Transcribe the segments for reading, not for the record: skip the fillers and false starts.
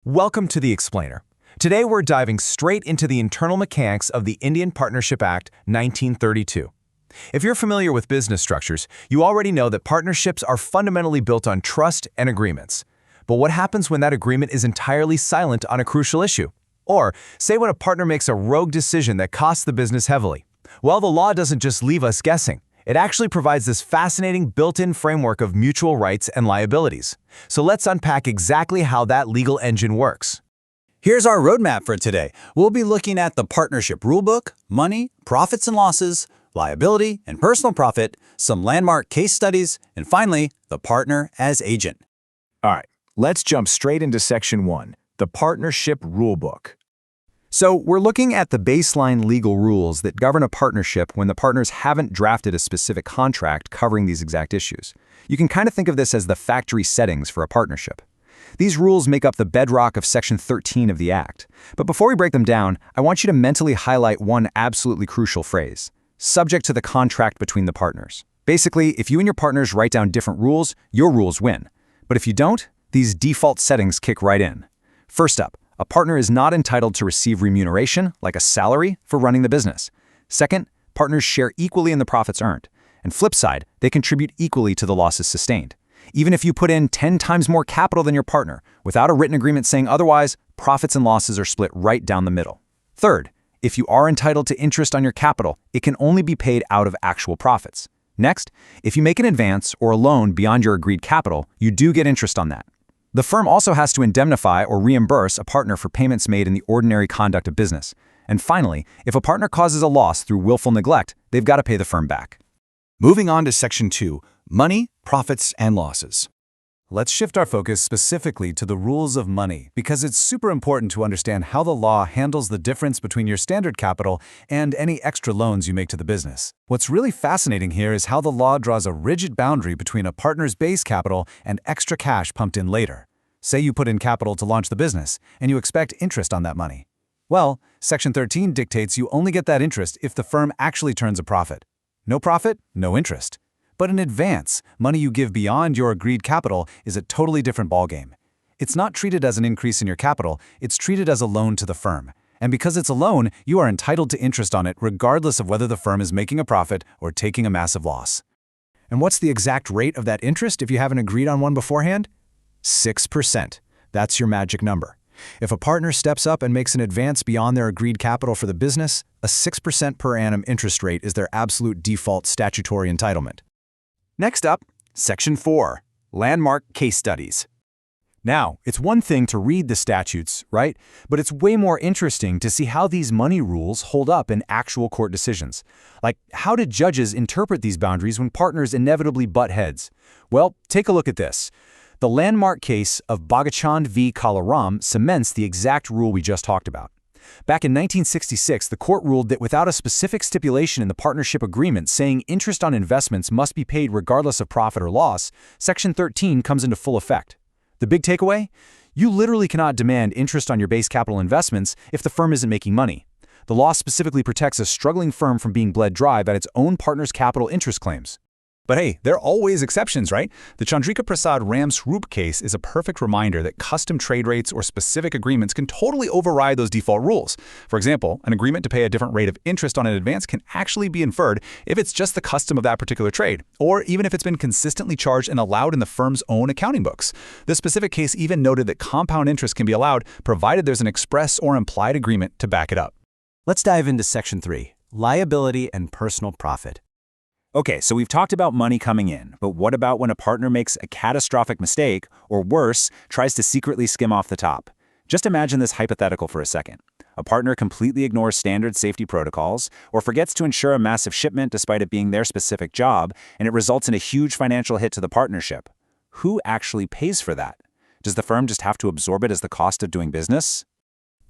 Welcome to The Explainer. Today we're diving straight into the internal mechanics of the Indian Partnership Act 1932. If you're familiar with business structures, you already know that partnerships are fundamentally built on trust and agreements. But what happens when that agreement is entirely silent on a crucial issue? Or, say when a partner makes a rogue decision that costs the business heavily? Well, the law doesn't just leave us guessing. It actually provides this fascinating built-in framework of mutual rights and liabilities. So let's unpack exactly how that legal engine works. Here's our roadmap for today. We'll be looking at the partnership rulebook, money, profits and losses, liability and personal profit, some landmark case studies, and finally, the partner as agent. All right, let's jump straight into Section 1, the Partnership Rulebook. So we're looking at the baseline legal rules that govern a partnership when the partners haven't drafted a specific contract covering these exact issues. You can kind of think of this as the factory settings for a partnership. These rules make up the bedrock of Section 13 of the Act. But before we break them down, I want you to mentally highlight one absolutely crucial phrase: subject to the contract between the partners. Basically, if you and your partners write down different rules, your rules win. But if you don't, these default settings kick right in. First up, a partner is not entitled to receive remuneration, like a salary, for running the business. Second, partners share equally in the profits earned. And flip side, they contribute equally to the losses sustained. Even if you put in 10 times more capital than your partner, without a written agreement saying otherwise, profits and losses are split right down the middle. Third, if you are entitled to interest on your capital, it can only be paid out of actual profits. Next, if you make an advance or a loan beyond your agreed capital, you do get interest on that. The firm also has to indemnify or reimburse a partner for payments made in the ordinary conduct of business. And finally, if a partner causes a loss through willful neglect, they've got to pay the firm back. Moving on to Section 2, money, profits, and losses. Let's shift our focus specifically to the rules of money, because it's super important to understand how the law handles the difference between your standard capital and any extra loans you make to the business. What's really fascinating here is how the law draws a rigid boundary between a partner's base capital and extra cash pumped in later. Say you put in capital to launch the business, and you expect interest on that money. Well, Section 13 dictates you only get that interest if the firm actually turns a profit. No profit, no interest. But in advance, money you give beyond your agreed capital is a totally different ballgame. It's not treated as an increase in your capital, it's treated as a loan to the firm. And because it's a loan, you are entitled to interest on it regardless of whether the firm is making a profit or taking a massive loss. And what's the exact rate of that interest if you haven't agreed on one beforehand? 6%. That's your magic number. If a partner steps up and makes an advance beyond their agreed capital for the business, a 6% per annum interest rate is their absolute default statutory entitlement. Next up, Section 4, Landmark Case Studies. Now, it's one thing to read the statutes, right? But it's way more interesting to see how these money rules hold up in actual court decisions. Like, how did judges interpret these boundaries when partners inevitably butt heads? Well, take a look at this. The landmark case of Bagachand v. Kalaram cements the exact rule we just talked about. Back in 1966, the court ruled that without a specific stipulation in the partnership agreement saying interest on investments must be paid regardless of profit or loss, Section 13 comes into full effect. The big takeaway? You literally cannot demand interest on your base capital investments if the firm isn't making money. The law specifically protects a struggling firm from being bled dry by its own partner's capital interest claims. But hey, there are always exceptions, right? The Chandrika Prasad Ram Swarup case is a perfect reminder that custom trade rates or specific agreements can totally override those default rules. For example, an agreement to pay a different rate of interest on an advance can actually be inferred if it's just the custom of that particular trade, or even if it's been consistently charged and allowed in the firm's own accounting books. This specific case even noted that compound interest can be allowed provided there's an express or implied agreement to back it up. Let's dive into Section 3, liability and personal profit. Okay, so we've talked about money coming in, but what about when a partner makes a catastrophic mistake, or worse, tries to secretly skim off the top? Just imagine this hypothetical for a second. A partner completely ignores standard safety protocols, or forgets to ensure a massive shipment despite it being their specific job, and it results in a huge financial hit to the partnership. Who actually pays for that? Does the firm just have to absorb it as the cost of doing business?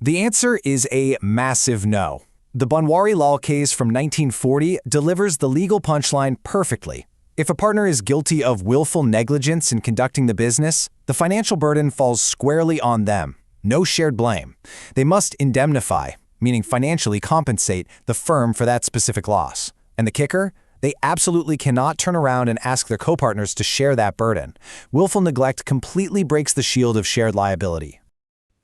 The answer is a massive no. The Banwari Lal case from 1940 delivers the legal punchline perfectly. If a partner is guilty of willful negligence in conducting the business, the financial burden falls squarely on them. No shared blame. They must indemnify, meaning financially compensate, the firm for that specific loss. And the kicker? They absolutely cannot turn around and ask their co-partners to share that burden. Willful neglect completely breaks the shield of shared liability.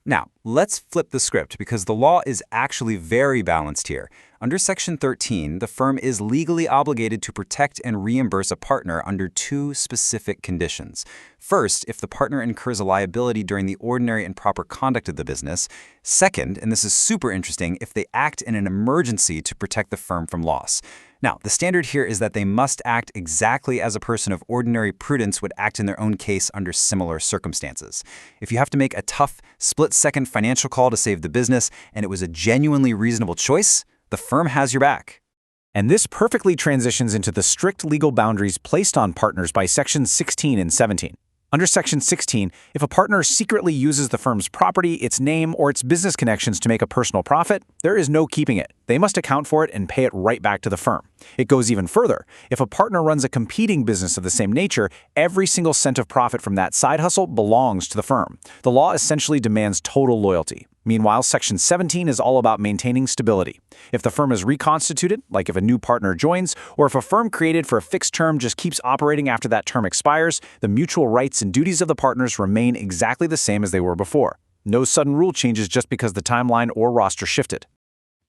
Now, let's flip the script because the law is actually very balanced here. Under Section 13, the firm is legally obligated to protect and reimburse a partner under two specific conditions. First, if the partner incurs a liability during the ordinary and proper conduct of the business. Second, and this is super interesting, if they act in an emergency to protect the firm from loss. Now, the standard here is that they must act exactly as a person of ordinary prudence would act in their own case under similar circumstances. If you have to make a tough, split-second financial call to save the business, and it was a genuinely reasonable choice, the firm has your back. And this perfectly transitions into the strict legal boundaries placed on partners by Sections 16 and 17. Under Section 16, if a partner secretly uses the firm's property, its name, or its business connections to make a personal profit, there is no keeping it. They must account for it and pay it right back to the firm. It goes even further. If a partner runs a competing business of the same nature, every single cent of profit from that side hustle belongs to the firm. The law essentially demands total loyalty. Meanwhile, Section 17 is all about maintaining stability. If the firm is reconstituted, like if a new partner joins, or if a firm created for a fixed term just keeps operating after that term expires, the mutual rights and duties of the partners remain exactly the same as they were before. No sudden rule changes just because the timeline or roster shifted.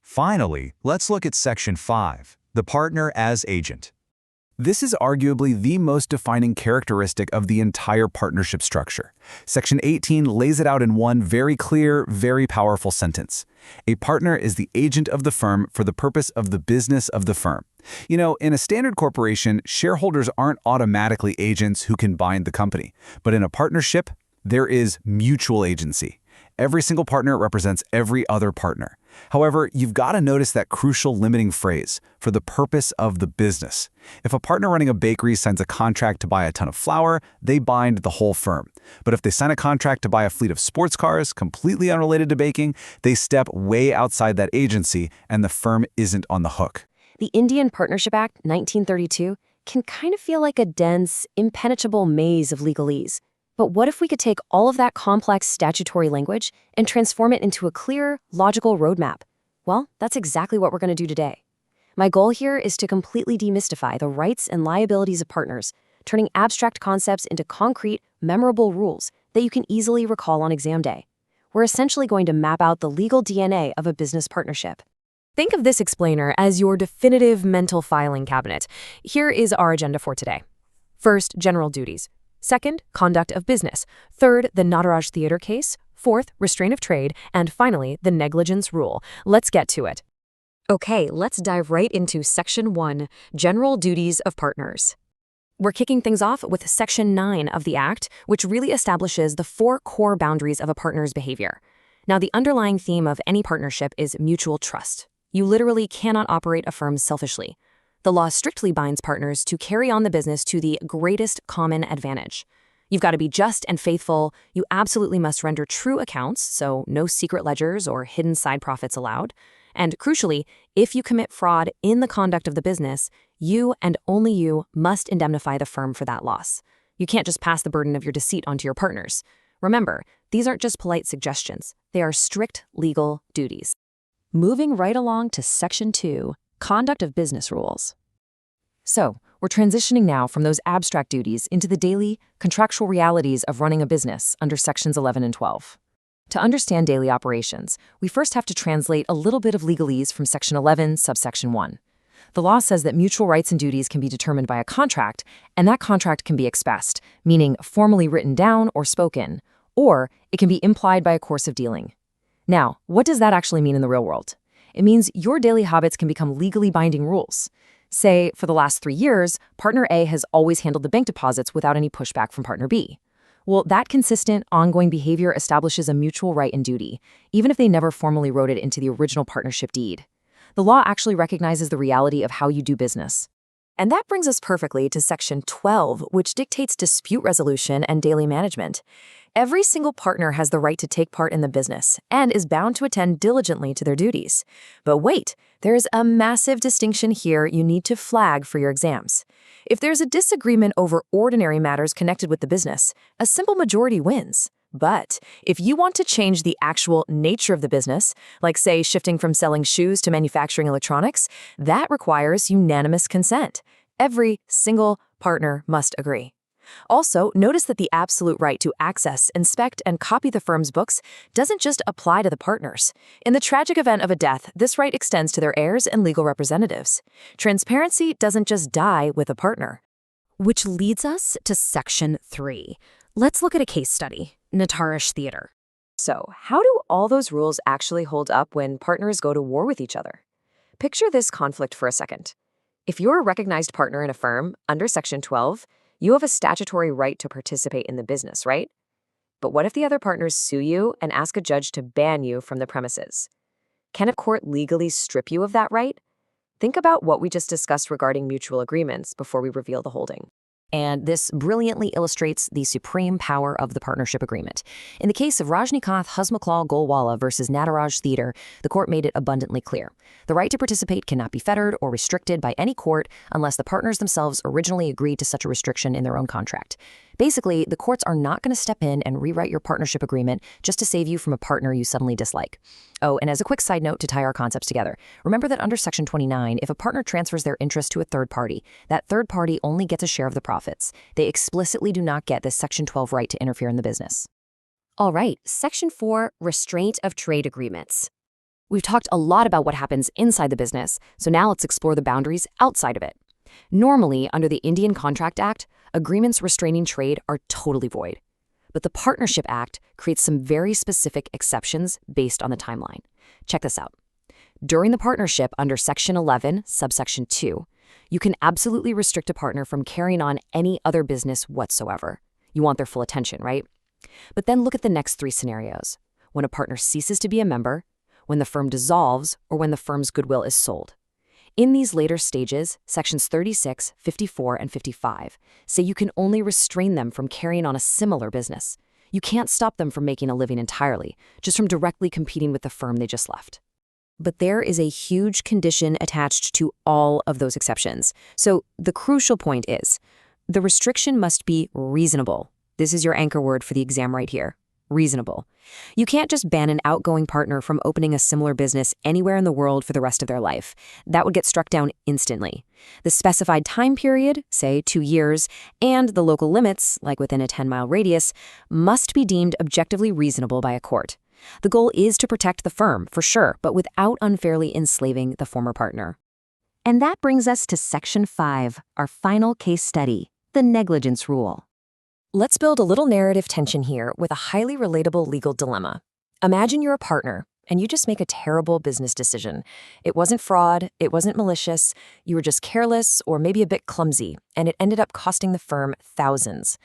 Finally, let's look at Section 5, the partner as agent. This is arguably the most defining characteristic of the entire partnership structure. Section 18 lays it out in one very clear, very powerful sentence. A partner is the agent of the firm for the purpose of the business of the firm. You know, in a standard corporation, shareholders aren't automatically agents who can bind the company. But in a partnership, there is mutual agency. Every single partner represents every other partner. However, you've got to notice that crucial limiting phrase, for the purpose of the business. If a partner running a bakery signs a contract to buy a ton of flour, they bind the whole firm. But if they sign a contract to buy a fleet of sports cars, completely unrelated to baking, they step way outside that agency and the firm isn't on the hook. The Indian Partnership Act, 1932, can kind of feel like a dense, impenetrable maze of legalese. But what if we could take all of that complex statutory language and transform it into a clear, logical roadmap? Well, that's exactly what we're going to do today. My goal here is to completely demystify the rights and liabilities of partners, turning abstract concepts into concrete, memorable rules that you can easily recall on exam day. We're essentially going to map out the legal DNA of a business partnership. Think of this explainer as your definitive mental filing cabinet. Here is our agenda for today. First, general duties. Second, conduct of business. Third, the Nataraj Theater case. Fourth, restraint of trade. And finally, the negligence rule. Let's get to it. Okay, let's dive right into Section 1, General Duties of Partners. We're kicking things off with Section 9 of the Act, which really establishes the 4 core boundaries of a partner's behavior. Now, the underlying theme of any partnership is mutual trust. You literally cannot operate a firm selfishly. The law strictly binds partners to carry on the business to the greatest common advantage. You've got to be just and faithful. You absolutely must render true accounts, so no secret ledgers or hidden side profits allowed. And crucially, if you commit fraud in the conduct of the business, you and only you must indemnify the firm for that loss. You can't just pass the burden of your deceit onto your partners. Remember, these aren't just polite suggestions. They are strict legal duties. Moving right along to Section 2, Conduct of Business Rules. So, we're transitioning now from those abstract duties into the daily, contractual realities of running a business under Sections 11 and 12. To understand daily operations, we first have to translate a little bit of legalese from Section 11, subsection 1. The law says that mutual rights and duties can be determined by a contract, and that contract can be expressed, meaning formally written down or spoken, or it can be implied by a course of dealing. Now, what does that actually mean in the real world? It means your daily habits can become legally binding rules. Say, for the last 3 years, Partner A has always handled the bank deposits without any pushback from Partner B. Well, that consistent, ongoing behavior establishes a mutual right and duty, even if they never formally wrote it into the original partnership deed. The law actually recognizes the reality of how you do business. And that brings us perfectly to Section 12, which dictates dispute resolution and daily management. Every single partner has the right to take part in the business and is bound to attend diligently to their duties. But wait, there's a massive distinction here you need to flag for your exams. If there's a disagreement over ordinary matters connected with the business, a simple majority wins. But if you want to change the actual nature of the business, like say shifting from selling shoes to manufacturing electronics, that requires unanimous consent. Every single partner must agree. Also, notice that the absolute right to access, inspect, and copy the firm's books doesn't just apply to the partners. In the tragic event of a death, this right extends to their heirs and legal representatives. Transparency doesn't just die with a partner. Which leads us to Section 3. Let's look at a case study, Natarash Theater. So, how do all those rules actually hold up when partners go to war with each other? Picture this conflict for a second. If you're a recognized partner in a firm, under Section 12, you have a statutory right to participate in the business, right? But what if the other partners sue you and ask a judge to ban you from the premises? Can a court legally strip you of that right? Think about what we just discussed regarding mutual agreements before we reveal the holding. And this brilliantly illustrates the supreme power of the partnership agreement. In the case of Rajnikanth Hasmaklal Golwala versus Nataraj Theater, the court made it abundantly clear. The right to participate cannot be fettered or restricted by any court unless the partners themselves originally agreed to such a restriction in their own contract. Basically, the courts are not going to step in and rewrite your partnership agreement just to save you from a partner you suddenly dislike. Oh, and as a quick side note to tie our concepts together, remember that under Section 29, if a partner transfers their interest to a third party, that third party only gets a share of the profits. They explicitly do not get this Section 12 right to interfere in the business. All right, Section 4, Restraint of Trade Agreements. We've talked a lot about what happens inside the business, so now let's explore the boundaries outside of it. Normally, under the Indian Contract Act, agreements restraining trade are totally void. But the Partnership Act creates some very specific exceptions based on the timeline. Check this out. During the partnership under Section 11, subsection 2, you can absolutely restrict a partner from carrying on any other business whatsoever. You want their full attention, right? But then look at the next three scenarios. When a partner ceases to be a member, when the firm dissolves, or when the firm's goodwill is sold. In these later stages, Sections 36, 54, and 55 say you can only restrain them from carrying on a similar business. You can't stop them from making a living entirely, just from directly competing with the firm they just left. But there is a huge condition attached to all of those exceptions. So the crucial point is, the restriction must be reasonable. This is your anchor word for the exam right here. Reasonable. You can't just ban an outgoing partner from opening a similar business anywhere in the world for the rest of their life. That would get struck down instantly. The specified time period, say 2 years, and the local limits, like within a 10-mile radius, must be deemed objectively reasonable by a court. The goal is to protect the firm, for sure, but without unfairly enslaving the former partner. And that brings us to Section 5, our final case study, the negligence rule. Let's build a little narrative tension here with a highly relatable legal dilemma. Imagine you're a partner, and you just make a terrible business decision. It wasn't fraud, it wasn't malicious, you were just careless or maybe a bit clumsy, and it ended up costing the firm thousands.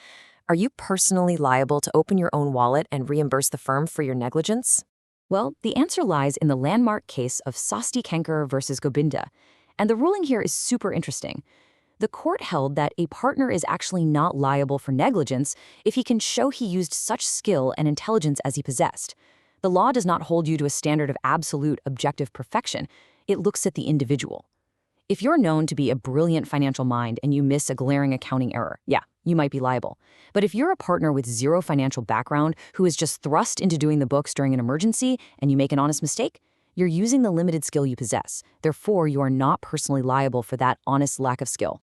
Are you personally liable to open your own wallet and reimburse the firm for your negligence? Well, the answer lies in the landmark case of Sasti Kenkar versus Gobinda, and the ruling here is super interesting. The court held that a partner is actually not liable for negligence if he can show he used such skill and intelligence as he possessed. The law does not hold you to a standard of absolute objective perfection. It looks at the individual. If you're known to be a brilliant financial mind and you miss a glaring accounting error, yeah, you might be liable. But if you're a partner with zero financial background who is just thrust into doing the books during an emergency and you make an honest mistake, you're using the limited skill you possess. Therefore, you are not personally liable for that honest lack of skill.